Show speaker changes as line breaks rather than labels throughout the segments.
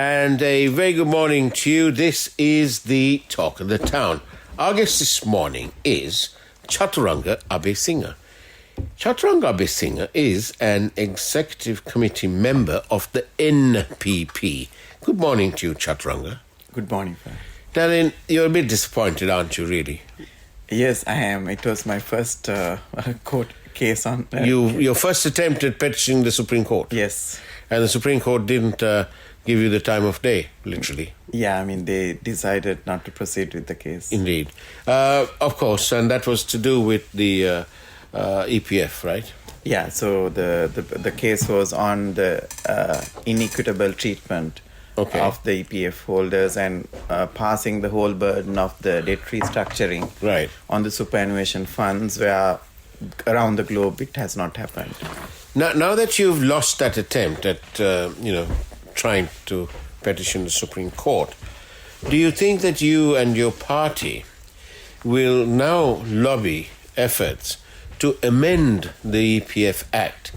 And a very good morning to you. This is the Talk of the Town. Our guest this morning is Chathuranga Abeysinghe. Chathuranga Abeysinghe is an executive committee member of the NPP. Good morning to you, Chathuranga.
Good morning, sir.
Darren, you're a bit disappointed, aren't you, really?
Yes, I am. It was my first court case on...
Your first attempt at petitioning the Supreme Court?
Yes.
And the Supreme Court didn't give you the time of day, literally.
Yeah, I mean, they decided not to proceed with the case.
Indeed. Of course, and that was to do with the EPF, right?
Yeah, so the case was on the inequitable treatment of the EPF holders and passing the whole burden of the debt restructuring on the superannuation funds, where around the globe it has not happened.
Now that you've lost that attempt at, trying to petition the Supreme Court, do you think that you and your party will now lobby efforts to amend the EPF Act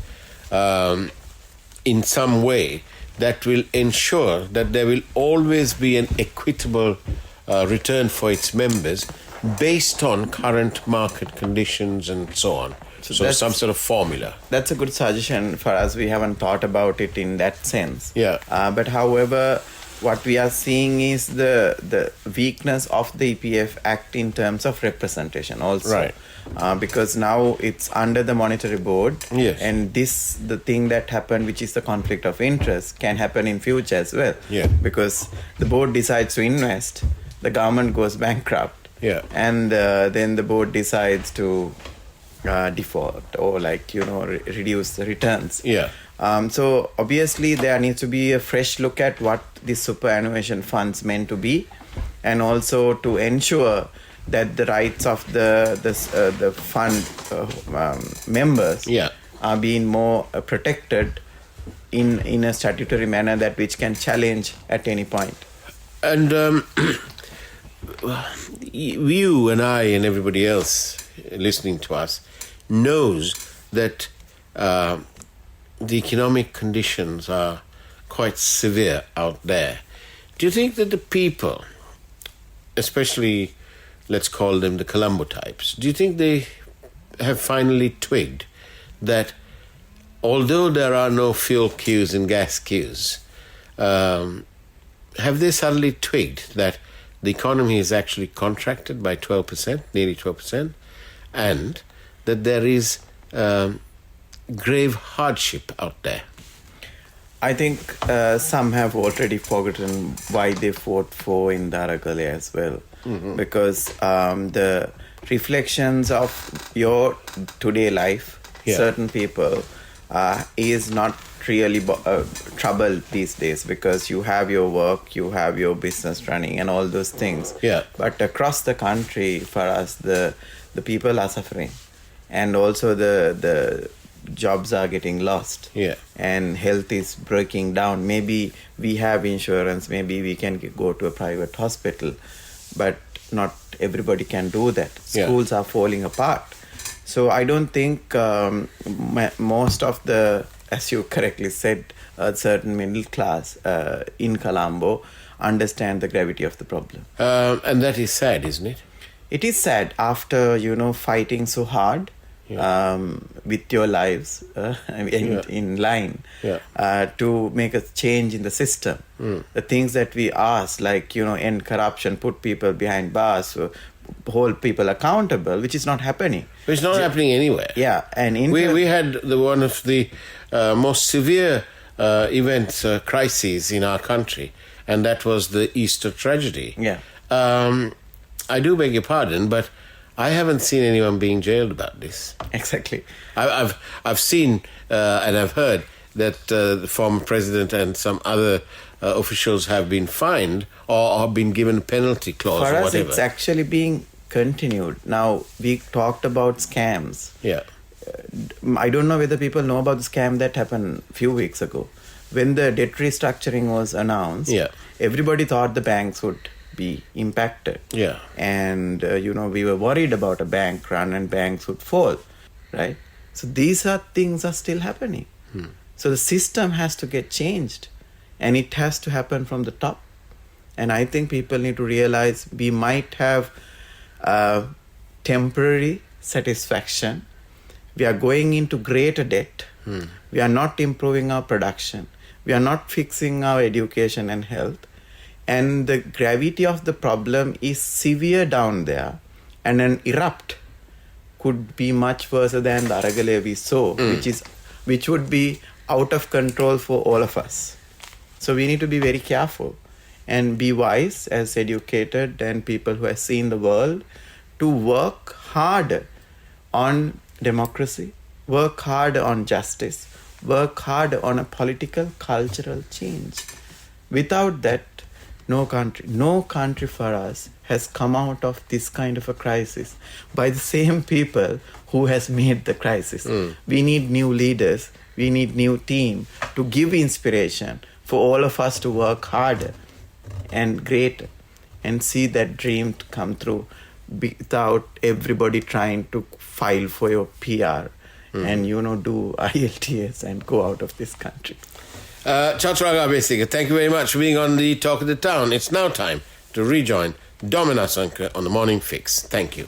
in some way that will ensure that there will always be an equitable return for its members based on current market conditions and so on? So some sort of formula.
That's a good suggestion for us. We haven't thought about it in that sense.
Yeah.
But however, what we are seeing is the weakness of the EPF Act in terms of representation also.
Right.
Because now it's under the monetary board.
Yes.
And the thing that happened, which is the conflict of interest, can happen in future as well.
Yeah.
Because the board decides to invest, the government goes bankrupt.
Yeah.
And then the board decides to default or reduce the returns.
Yeah.
So obviously there needs to be a fresh look at what the superannuation funds meant to be, and also to ensure that the rights of the fund members are being more protected in a statutory manner that which can challenge at any point.
And you and I and everybody else listening to us knows that the economic conditions are quite severe out there. Do you think that the people, especially, let's call them the Colombo types, do you think they have finally twigged that although there are no fuel queues and gas queues, have they suddenly twigged that the economy is actually contracted by 12%, nearly 12%, and that there is grave hardship out there?
I think some have already forgotten why they fought for in Daragale as well. Mm-hmm. Because the reflections of your today life, certain people, is not really troubled these days, because you have your work, you have your business running and all those things.
Yeah.
But across the country, for us, the people are suffering, and also the jobs are getting lost.
Yeah.
And health is breaking down. Maybe we have insurance, maybe we can go to a private hospital, but not everybody can do that. Schools are falling apart. So I don't think most of the, as you correctly said, a certain middle class in Colombo understand the gravity of the problem.
And that is sad, isn't it?
It is sad after, fighting so hard with your lives in line to make a change in the system. The things that we ask, like, end corruption, put people behind bars, hold people accountable, which is not happening.
It's not happening anywhere.
Yeah. And
we had one of the most severe events, crises in our country, and that was the Easter tragedy.
Yeah.
I do beg your pardon, but I haven't seen anyone being jailed about this.
Exactly.
I've seen and I've heard that the former president and some other officials have been fined or have been given a penalty clause
For
or
us,
whatever.
it's actually being continued. Now, we talked about scams.
Yeah.
I don't know whether people know about the scam that happened a few weeks ago. When the debt restructuring was announced, everybody thought the banks would be impacted.
Yeah.
And, we were worried about a bank run and banks would fall, right? So these things are still happening. So the system has to get changed. and it has to happen from the top. And I think people need to realize we might have temporary satisfaction. We are going into greater debt. We are not improving our production. We are not fixing our education and health. And the gravity of the problem is severe down there. And an erupt could be much worse than the Aragale we saw, which would be out of control for all of us. So we need to be very careful and be wise as educated and people who have seen the world to work hard on democracy, work hard on justice, work hard on a political, cultural change. Without that, no country for us has come out of this kind of a crisis by the same people who has made the crisis. We need new leaders, we need new team to give inspiration for all of us to work harder and greater and see that dream to come through without everybody trying to file for your PR and, do IELTS and go out of this country.
Chathuranga Abeysinghe, thank you very much for being on the Talk of the Town. It's now time to rejoin Domina Sanka on the Morning Fix. Thank you.